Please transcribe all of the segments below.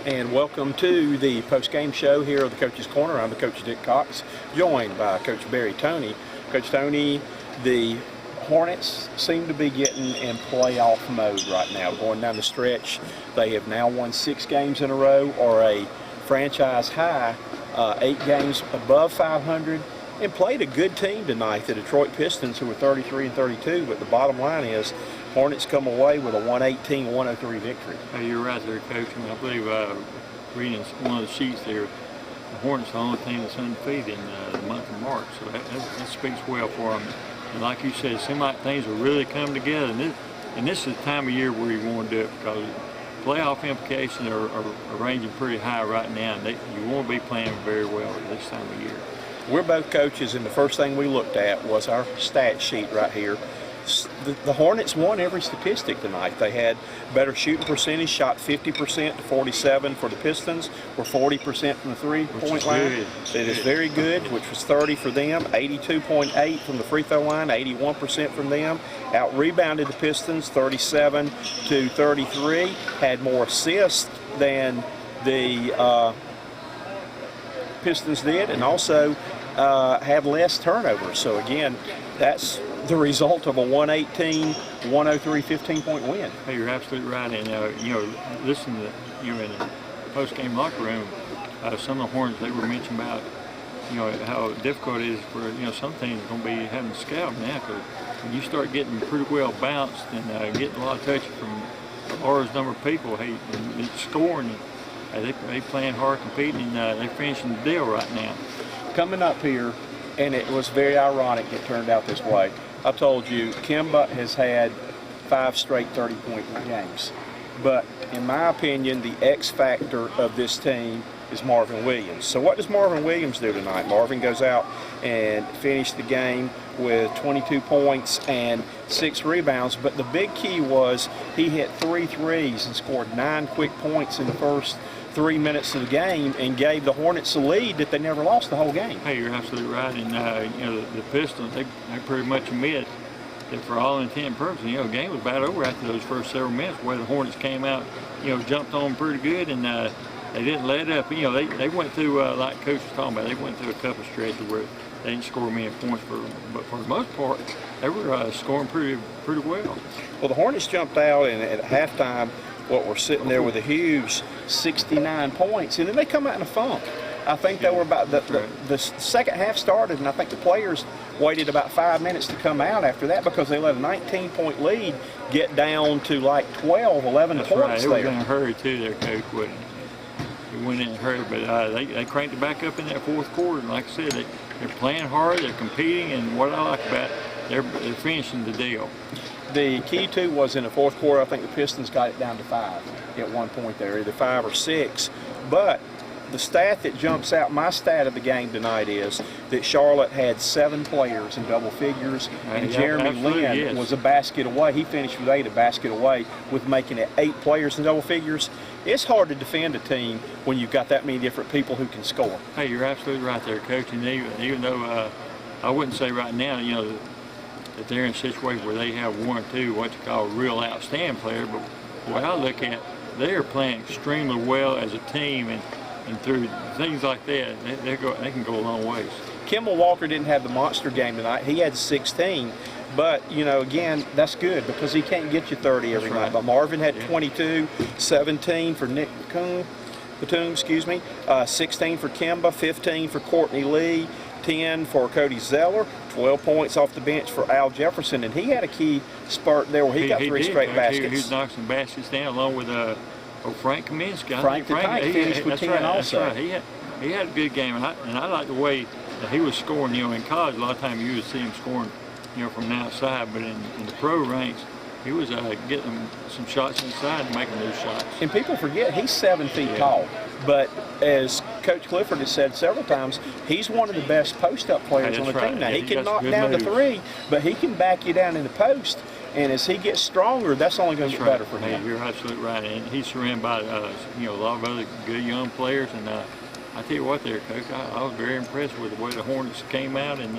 And welcome to the post-game show here of the Coach's Corner. I'm the Coach Dick Cox, joined by Coach Barry Toney. Coach Toney, the Hornets seem to be getting in playoff mode right now. Going down the stretch, they have now won 6 games in a row, or a franchise high, 8 games above 500, and played a good team tonight, the Detroit Pistons, who were 33-32. But the bottom line is, Hornets come away with a 118-103 victory. Hey, you're right there, Coach. And I believe reading one of the sheets there, the Hornets are the only team that's undefeated in the month of March. So that speaks well for them. And like you said, it seems like things are really coming together. And this is the time of year where you want to do it, because playoff implications are ranging pretty high right now. And you want to be playing very well at this time of year. We're both coaches, and the first thing we looked at was our stat sheet right here. The Hornets won every statistic tonight. They had better shooting percentage, shot 50% to 47 for the Pistons, were 40% from the three-point line. It is very good, which was 30 for them, 82.8 from the free throw line, 81% from them. Out-rebounded the Pistons 37 to 33, had more assists than the Pistons did, and also had less turnovers. So again, that's the result of a 118-103 15-point win. Hey, you're absolutely right. And listen to in the post-game locker room, some of the Hornets, they were mentioning about how difficult it is for some teams going to be having to scout now, because when you start getting pretty well bounced and getting a lot of touches from a large number of people, hey, and scoring, they playing hard, competing, and they're finishing the deal right now. Coming up here, and it was very ironic it turned out this way. I told you, Kemba has had 5 straight 30-point games. But in my opinion, the X factor of this team is Marvin Williams. So what does Marvin Williams do tonight? Marvin goes out and finished the game with 22 points and 6 rebounds. But the big key was he hit 3 threes and scored 9 quick points in the first 3 minutes of the game, and gave the Hornets a lead that they never lost the whole game. Hey, you're absolutely right. And the Pistons, they pretty much admit that for all intent and purposes, the game was about over after those first several minutes, where the Hornets came out, jumped on pretty good, and they didn't let up. They went through, like Coach was talking about, they went through a couple of stretches where they didn't score many points, but for the most part, they were scoring pretty well. Well, the Hornets jumped out, and at halftime, we're sitting there with a huge 69 points, and then they come out in a funk. I think they were about the second half started, and I think the players waited about 5 minutes to come out after that, because they let a 19-point lead get down to like 12, 11 That's points right. It was there. in a hurry too, there, Coach. It went in a hurry, but they cranked it back up in that fourth quarter. And like I said, they're playing hard, they're competing, and what I like about it, they're finishing the deal. The key too was in the fourth quarter, I think the Pistons got it down to 5 at one point there, either 5 or 6. But the stat that jumps out, my stat of the game tonight, is that Charlotte had 7 players in double figures, and Jeremy Lin was a basket away. He finished with 8, a basket away, with making it 8 players in double figures. It's hard to defend a team when you've got that many different people who can score. Hey, you're absolutely right there, Coach. And even though I wouldn't say right now, that they're in a situation where they have 1 or 2 what you call real outstanding players, but what I look at, they are playing extremely well as a team, and through things like that, they can go a long ways. Kemba Walker didn't have the monster game tonight. He had 16, but again, that's good, because he can't get you 30 every night. But Marvin had 22, 17 for Nick Batum, 16 for Kemba, 15 for Courtney Lee, 10 for Cody Zeller, 12 points off the bench for Al Jefferson, and he had a key spurt there where he got 3 straight baskets. He knocked some baskets down along with Frank Kaminsky. Frank the Tank finished with 10 also. That's right. He had a good game, and I like the way that he was scoring. In college, a lot of times you would see him scoring, from the outside, but in the pro ranks, he was getting some shots inside and making those shots. And people forget he's 7 feet tall, but as Coach Clifford has said several times, he's one of the best post-up players on the team now. He can knock down the 3, but he can back you down in the post. And as he gets stronger, that's only going to get better for him. Hey, you're absolutely right. And he's surrounded by a lot of other good young players. And I tell you what, there, Coach, I was very impressed with the way the Hornets came out and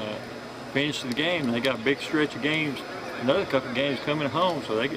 finished the game. They got a big stretch of games, another couple of games coming home, so they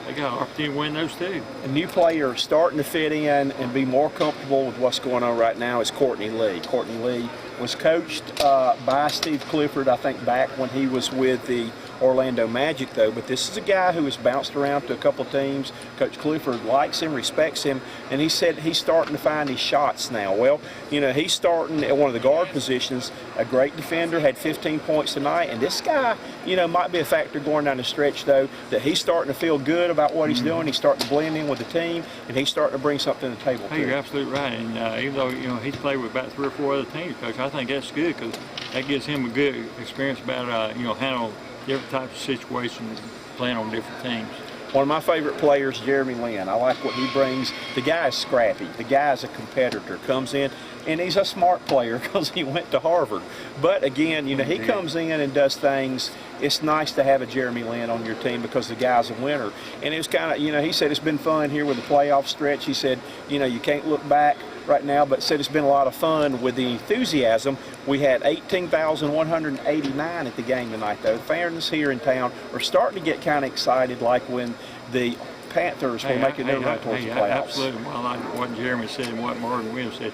they got an opportunity to win those too. A new player starting to fit in and be more comfortable with what's going on right now is Courtney Lee. Courtney Lee was coached by Steve Clifford, I think, back when he was with the Orlando Magic, though. But this is a guy who has bounced around to a couple of teams. Coach Clifford likes him, respects him, and he said he's starting to find his shots now. Well, you know, he's starting at one of the guard positions, a great defender, had 15 points tonight, and this guy, you know, might be a factor going down the stretch, though, that he's starting to feel good about what he's doing. He's starting to blend in with the team, and he's starting to bring something to the table, Hey, too. you're absolutely right. And even though, you know, he's played with about 3 or 4 other teams, Coach, I think that's good because that gives him a good experience about, you know, handling different types of situations, playing on different teams. One of my favorite players, Jeremy Lin. I like what he brings. The guy's scrappy. The guy's a competitor. Comes in, and he's a smart player because he went to Harvard. But again, you know, he comes in and does things. It's nice to have a Jeremy Lin on your team because the guy's a winner. And it was kind of, you know, he said it's been fun here with the playoff stretch. He said, you know, you can't look back right now, but said it's been a lot of fun with the enthusiasm. We had 18,189 at the game tonight, though. Fans here in town are starting to get kind of excited, like when the Panthers were making their run towards the playoffs. Absolutely. Well, like what Jeremy said and what Marvin Williams said,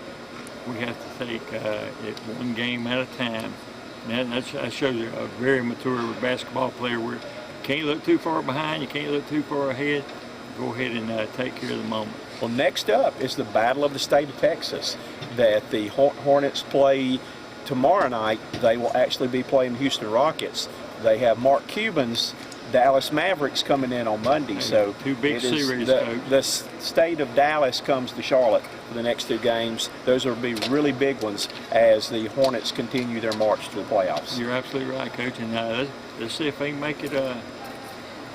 we have to take it one game at a time. And that shows you a very mature basketball player where you can't look too far behind, you can't look too far ahead. Go ahead and take care of the moment. Well, next up is the Battle of the State of Texas that the Hornets play tomorrow night. They will actually be playing the Houston Rockets. They have Mark Cuban's Dallas Mavericks coming in on Monday. So two big series. The state of Dallas comes to Charlotte for the next 2 games. Those will be really big ones as the Hornets continue their march to the playoffs. You're absolutely right, Coach. And let's see if they can make it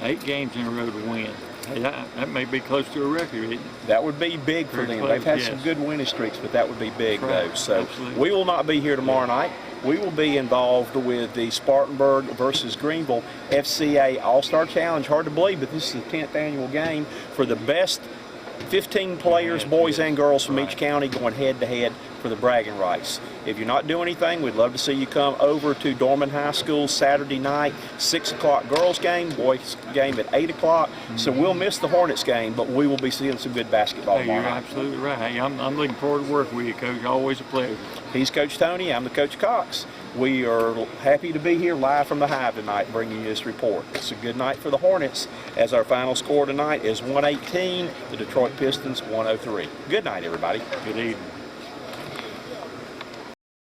8 games in a row to win. Hey, that may be close to a record. That would be big for them. They've had some good winning streaks, but that would be big, though. So we will not be here tomorrow night. We will be involved with the Spartanburg versus Greenville FCA All-Star Challenge. Hard to believe, but this is the 10th annual game for the best 15 players, boys and girls from each county, going head-to-head for the bragging rights. If you're not doing anything, we'd love to see you come over to Dorman High School Saturday night, 6 o'clock girls game, boys game at 8 o'clock. So we'll miss the Hornets game, but we will be seeing some good basketball tomorrow You're night. absolutely right. Hey, I'm looking forward to working with you, Coach. Always a pleasure. He's Coach Toney. I'm the Coach Cox. We are happy to be here live from the Hive tonight bringing you this report. It's a good night for the Hornets as our final score tonight is 118, the Detroit Pistons 103. Good night, everybody. Good evening.